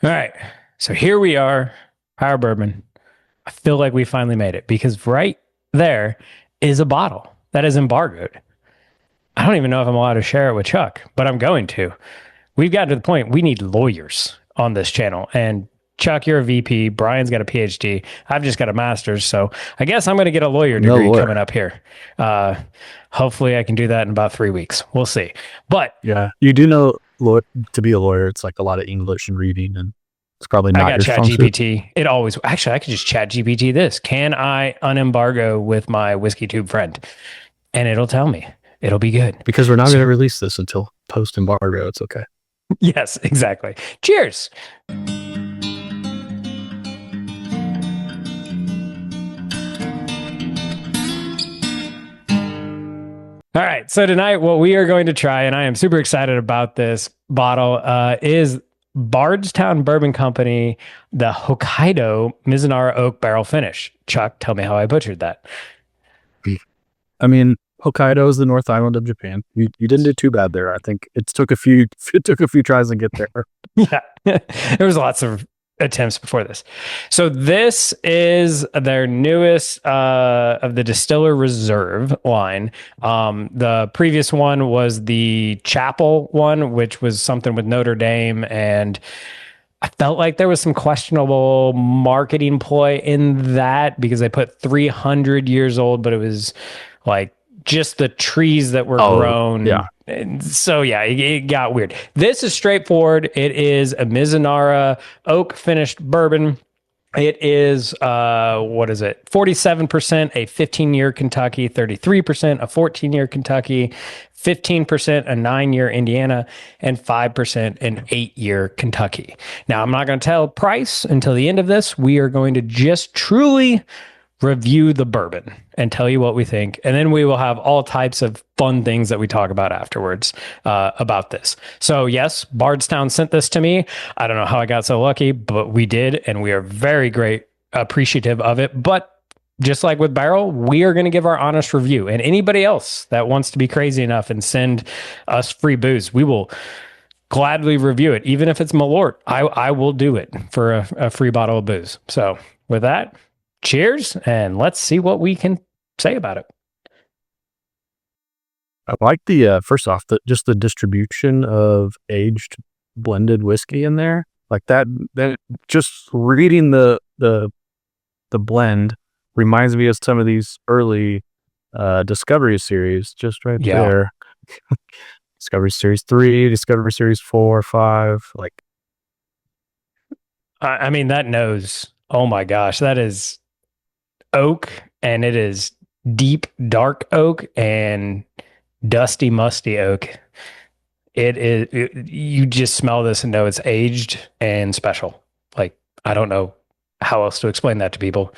All right. So here we are, Power Bourbon. I feel like we finally made it because right there is a bottle that is embargoed. I don't even know if I'm allowed to share it with Chuck, but I'm going to. We've gotten to the point we need lawyers on this channel. And Chuck, you're a VP. Brian's got a PhD. I've just got a master's. So I guess I'm going to get a lawyer No degree coming lawyer. up here. Uh, Hopefully I can do that in about 3 weeks. We'll see. But Yeah, you do know to be a lawyer, it's like a lot of English and reading, and it's probably I not got your Chat strong suit. GPT. It always actually I could just Chat GPT this. Can I unembargo with my whiskey tube friend? And it'll tell me. It'll be good. Because we're not So, going to release this until post embargo. It's okay. yes, exactly. Cheers. All right. So tonight, what we are going to try, and I am super excited about this bottle, is Bardstown Bourbon Company, the Hokkaido mizunnara oak barrel finish. Chuck, tell me how I butchered that. I mean, Hokkaido is the North Island of Japan. You didn't do too bad there. I think it took a few tries to get there. Yeah, there was lots of attempts before this. So this is their newest of the Distiller Reserve line. The previous one was the Chapel one, which was something with Notre Dame, and I felt like there was some questionable marketing ploy in that because they put 300 years old, but it was like just the trees that were Oh yeah, grown. And so yeah, it got weird. This is straightforward. It is a Mizunara oak finished bourbon. It is what is it? 47% a 15-year Kentucky, 33% a 14-year Kentucky, 15% a 9-year Indiana, and 5% an 8-year Kentucky. Now, I'm not going to tell price until the end of this. We are going to just truly review the bourbon and tell you what we think. And then we will have all types of fun things that we talk about afterwards about this. So, yes, Bardstown sent this to me. I don't know how I got so lucky, but we did. And we are very great appreciative of it. But just like with Barrel, we are going to give our honest review. And anybody else that wants to be crazy enough and send us free booze, we will gladly review it. Even if it's Malort, I will do it for a free bottle of booze. So, with that, cheers, and let's see what we can say about it. I like the first off just the distribution of aged blended whiskey in there, like that. That just reading the blend reminds me of some of these early Discovery series, just right Yeah. there. Discovery Series 3, Discovery Series 4, 5, like I mean, that nose, oh my gosh, that is oak, and it is deep, dark oak and dusty, musty oak. You just smell this and know it's aged and special. Like, I don't know how else to explain that to people.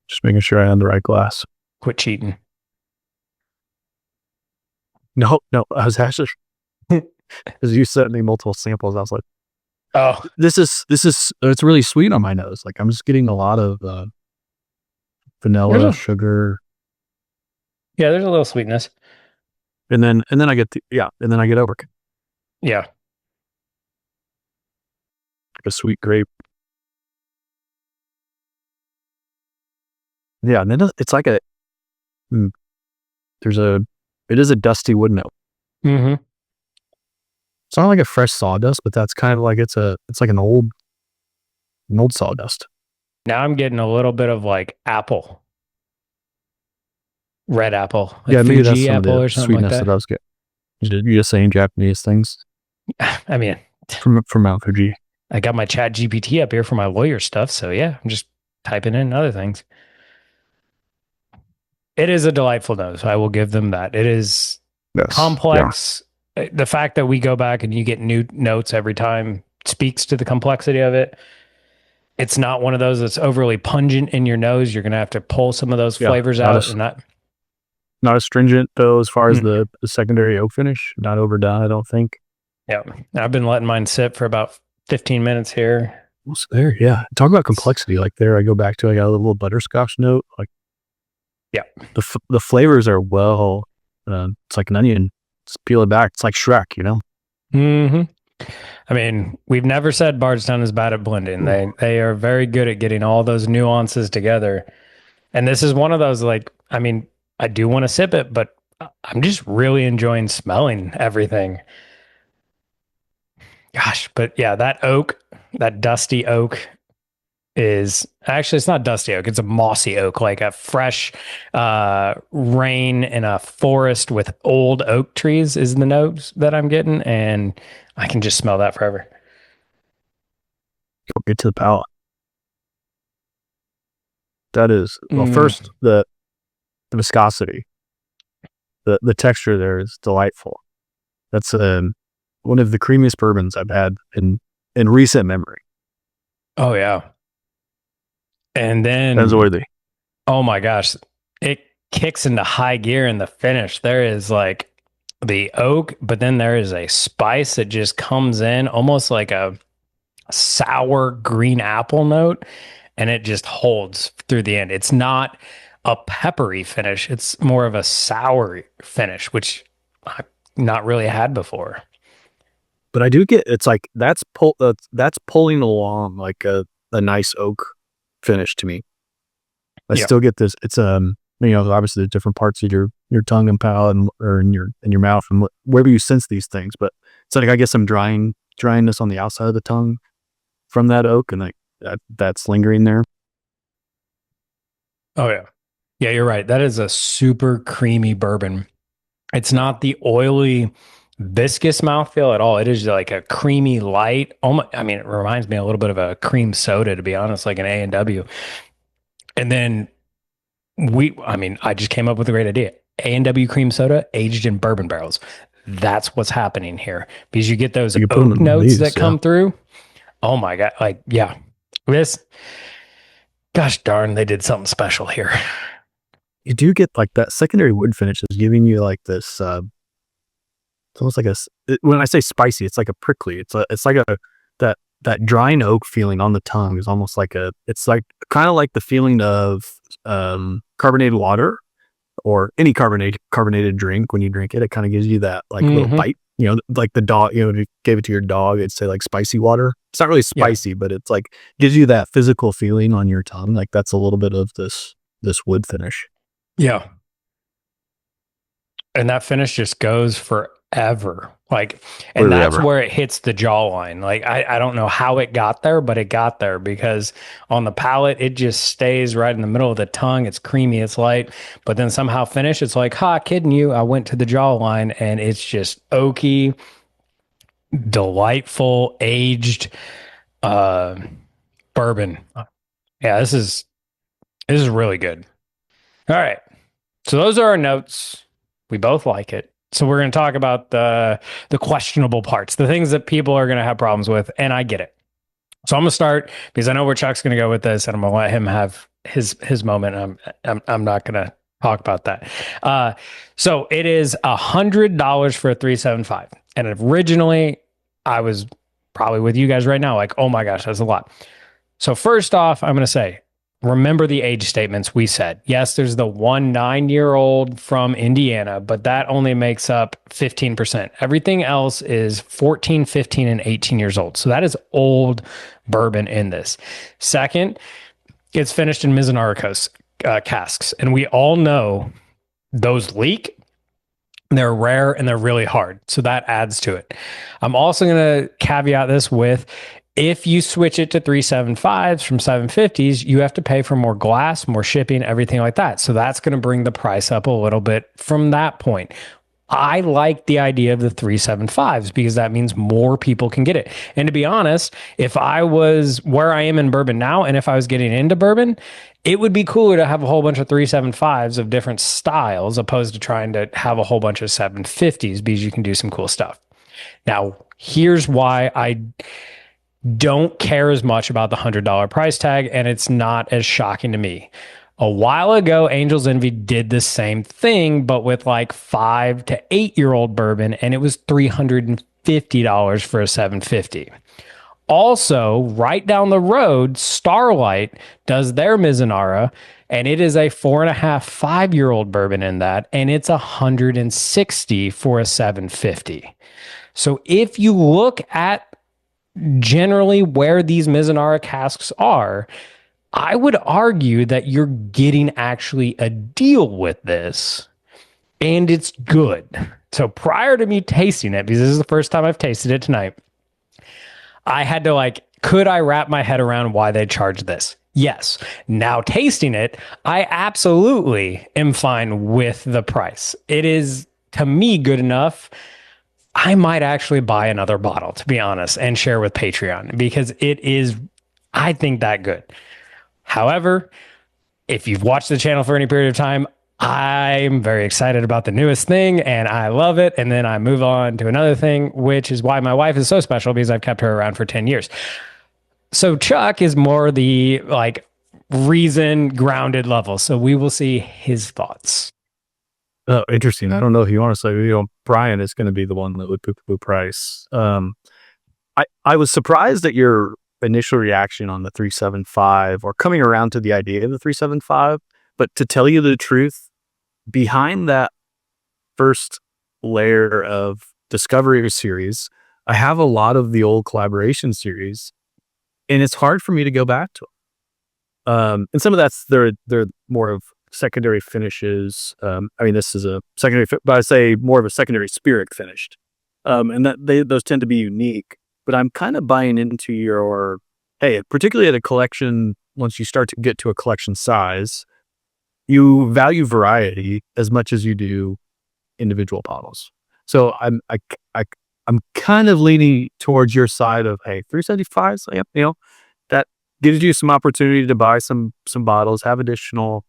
just making sure I had the right glass. Quit cheating. No, I was actually, because you sent me multiple samples, I was like, Oh, this is it's really sweet on my nose. Like I'm just getting a lot of vanilla, a, sugar, yeah, there's a little sweetness. and then I get and then I get over Yeah. a sweet grape. Yeah, and then it's like mm, it is a dusty wood note. Mm-hmm. It's not like a fresh sawdust, but that's kind of like it's like an old sawdust. Now I'm getting a little bit of like apple, red apple, like Yeah, maybe that's Fuji some of apple the or something like sweetness that that. I was getting. You're just saying Japanese things I mean, from Mount Fuji. I got my Chat GPT up here for my lawyer stuff. So yeah, I'm just typing in other things. It is a delightful nose. I will give them that. It is Yes. Yeah. complex. The fact that we go back and you get new notes every time speaks to the complexity of it. It's not one of those that's overly pungent in your nose. You're going to have to pull some of those Yeah. flavors out and not. Not as stringent though as far as Mm, the secondary oak finish. Not overdone, I don't think. yeah. I've been letting mine sit for about 15 minutes here. What's there? Yeah. Talk about complexity. Like there, I go back to I got a little butterscotch note. Like Yeah. the flavors are well. It's like an onion. Just peel it back. It's like Shrek, you know. Hmm. I mean, we've never said Bardstown is bad at blending. Ooh. They are very good at getting all those nuances together. And this is one of those, like, I mean, I do want to sip it, but I'm just really enjoying smelling everything. Gosh, but yeah, that oak, that dusty oak is actually, it's not dusty oak, it's a mossy oak, like a fresh rain in a forest with old oak trees is the notes that I'm getting, and I can just smell that forever. Go get to the palate. That is, well, Mm. first, the viscosity, the texture there is delightful. That's one of the creamiest bourbons I've had in recent memory. Oh yeah. And That's then, worthy. oh my gosh, it kicks into high gear in the finish. There is like the oak, but then there is a spice that just comes in almost like a sour green apple note, and it just holds through the end. It's not a peppery finish, it's more of a sour finish, which I've not really had before. But I do get, it's like that's pulling along like a nice oak finish to me. I Yeah. still get this. It's obviously the different parts of your tongue and palate or in your mouth and wherever you sense these things. But it's like I guess I'm drying this on the outside of the tongue from that oak, and like that's lingering there. Oh yeah. Yeah, you're right. That is a super creamy bourbon. It's not the oily, viscous mouthfeel at all. It is like a creamy light. Almost, I mean, it reminds me a little bit of a cream soda, to be honest, like an A&W. And then I mean, I just came up with a great idea. A&W cream soda aged in bourbon barrels. That's what's happening here because you get those You can put them oak in notes these, that yeah. come through. Oh my God. Like, yeah, this, gosh darn, they did something special here. You do get like that secondary wood finish is giving you like this. It's almost like when I say spicy, it's like a prickly. It's like a that that drying oak feeling on the tongue is almost like it's like kind of like the feeling of carbonated water or any carbonated drink. When you drink it, it kind of gives you that like little Hmm. bite. Like the dog. If you gave it to your dog, it'd say like spicy water. It's not really Yeah. spicy, but it's like gives you that physical feeling on your tongue. Like that's a little bit of this wood finish. Yeah. And that finish just goes forever. Like, and Literally that's ever. where it hits the jawline. Like, I don't know how it got there, but it got there because on the palate, it just stays right in the middle of the tongue. It's creamy, it's light, but then somehow finish, it's like, ha, kidding you. I went to the jawline and it's just oaky, delightful, aged uh bourbon. Yeah, this is really good. All right. So those are our notes. We both like it. So we're going to talk about the questionable parts, the things that people are going to have problems with, and I get it. So I'm going to start because I know where Chuck's going to go with this, and I'm going to let him have his moment. I'm not going to talk about that. So it is $100 for a 375, and originally I was probably with you guys right now, like, oh my gosh, that's a lot. So first off, I'm going to say, remember the age statements we said. Yes, there's the 9-year-old from Indiana, but that only makes up 15%. Everything else is 14, 15, and 18 years old. So that is old bourbon in this. Second, it's finished in mizunnara casks. And we all know those leak. They're rare and they're really hard. So that adds to it. I'm also going to caveat this with if you switch it to 375s from 750s, you have to pay for more glass, more shipping, everything like that. So that's going to bring the price up a little bit from that point. I like the idea of the 375s because that means more people can get it. And to be honest, if I was where I am in bourbon now and if I was getting into bourbon, it would be cooler to have a whole bunch of 375s of different styles opposed to trying to have a whole bunch of 750s because you can do some cool stuff. Now, here's why I don't care as much about the $100 price tag, and it's not as shocking to me. A while ago, Angel's Envy did the same thing, but with like 5 to 8-year-old bourbon, and it was $350 for a 750. Also, right down the road, Starlight does their mizunnara, and it is a 4.5, 5-year-old bourbon in that, and it's $160 for a 750. So if you look at generally where these Mizunara casks are, I would argue that you're getting actually a deal with this, and it's good. So prior to me tasting it, because this is the first time I've tasted it tonight, I had to like, could I wrap my head around why they charge this? Yes. Now tasting it, I absolutely am fine with the price. It is, to me, good enough. I might actually buy another bottle, to be honest, and share with Patreon because it is, I think, that good. However, if you've watched the channel for any period of time, I'm very excited about the newest thing and I love it. And then I move on to another thing, which is why my wife is so special because I've kept her around for 10 years. So Chuck is more the like reason grounded level. So we will see his thoughts. Oh, interesting. I don't know if you want to say, Brian is going to be the one that would poo-poo price. I was surprised at your initial reaction on the 375 or coming around to the idea of the 375. But to tell you the truth, behind that first layer of Discovery series, I have a lot of the old collaboration series, and it's hard for me to go back to them. And some of that's they're more of secondary finishes. I mean, this is a secondary, but I say more of a secondary spirit finished, and that those tend to be unique. But I'm kind of buying into your, hey, particularly at a collection. Once you start to get to a collection size, you value variety as much as you do individual bottles. So I'm kind of leaning towards your side of, hey, 375. So, that gives you some opportunity to buy some bottles, have additional.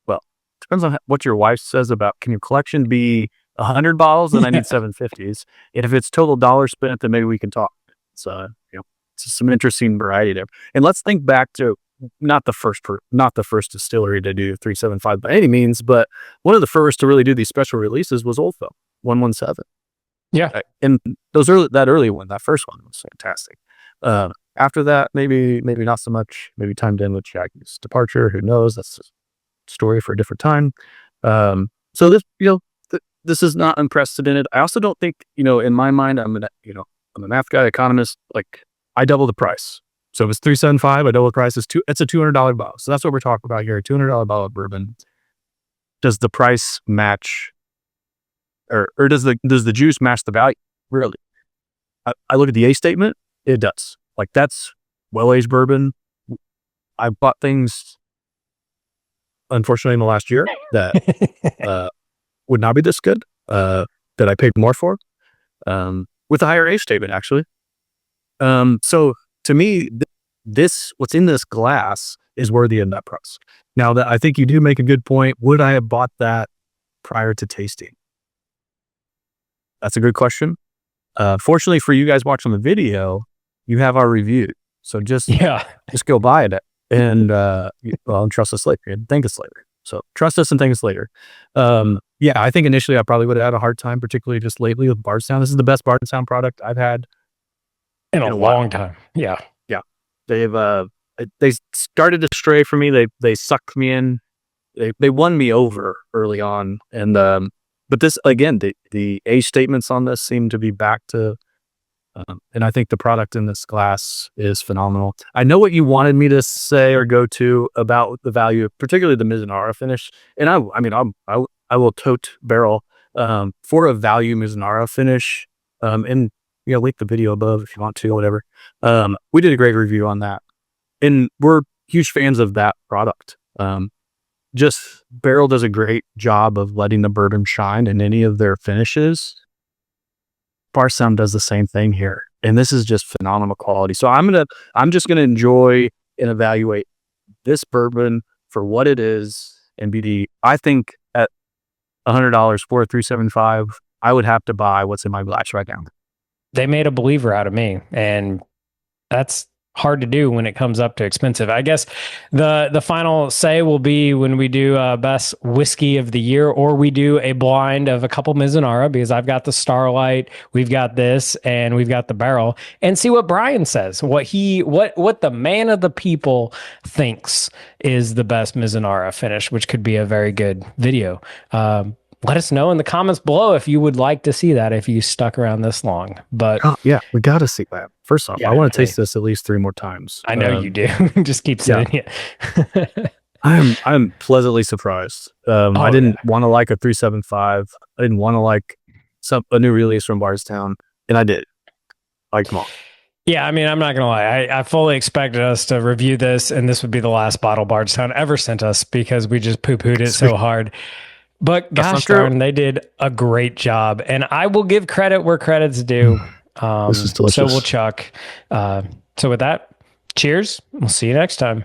Well, depends on what your wife says about, can your collection be 100 bottles? Then I need 750s. And if it's total dollar spent, then maybe we can talk. So, it's some interesting variety there. And let's think back to not the first distillery to do 375 by any means, but one of the first to really do these special releases was Old Phil 117. Yeah. And that early one, that first one was fantastic. After that, maybe not so much. Maybe timed in with Jackie's departure. Who knows? That's a story for a different time. So this, this is not unprecedented. I also don't think, in my mind, I'm a math guy, economist. Like, I double the price. So if it's 375, I double the price. It's a $200 bottle. So that's what we're talking about here. A $200 bottle of bourbon. Does the price match, or does the juice match the value? Really? I look at the A statement. It does. Like, that's well-aged bourbon. I bought things, unfortunately, in the last year that would not be this good, that I paid more for, with a higher age statement, actually. So to me, what's in this glass is worthy of that price. Now, that I think you do make a good point. Would I have bought that prior to tasting? That's a good question. Fortunately for you guys watching the video, you have our review. So just go buy it and trust us later and thank us later. So trust us and thank us later. I think initially I probably would have had a hard time, particularly just lately with Bardstown. This is the best Bardstown product I've had in a long time. Yeah. They started to stray from me. They sucked me in. They won me over early on. And but this, again, the age statements on this seem to be back to, and I think the product in this glass is phenomenal. I know what you wanted me to say or go to about the value of particularly the mizunnara finish. And I will tote barrel for a value mizunnara finish. And link the video above if you want to, or whatever. We did a great review on that, and we're huge fans of that product. Just Barrel does a great job of letting the bourbon shine in any of their finishes. Bardstown does the same thing here, and this is just phenomenal quality. So I'm just gonna enjoy and evaluate this bourbon for what it is, and I think at $100 for a 375, I would have to buy what's in my glass right now. They made a believer out of me, and that's hard to do when it comes up to expensive. I guess the final say will be when we do best whiskey of the year, or we do a blind of a couple Mizunnara, because I've got the Starlight, we've got this, and we've got the Barrel, and see what Brian says, what the man of the people thinks is the best Mizunnara finish, which could be a very good video. let us know in the comments below if you would like to see that, if you stuck around this long. But Oh, yeah, we got to see that. First off, yeah, I want to hey, taste this at least 3 more times. I know you do. Just keep Yeah, saying it. I'm pleasantly surprised. I Oh yeah. didn't want to like a 375. I didn't want to like a new release from Bardstown, and I did. Like them all. Yeah, I mean, I'm not gonna lie. I fully expected us to review this, and this would be the last bottle Bardstown ever sent us because we just poo-pooed it so hard. But That's not gosh true. darn, they did a great job, and I will give credit where credit's due. This is So will delicious. Chuck. So with that, cheers. We'll see you next time.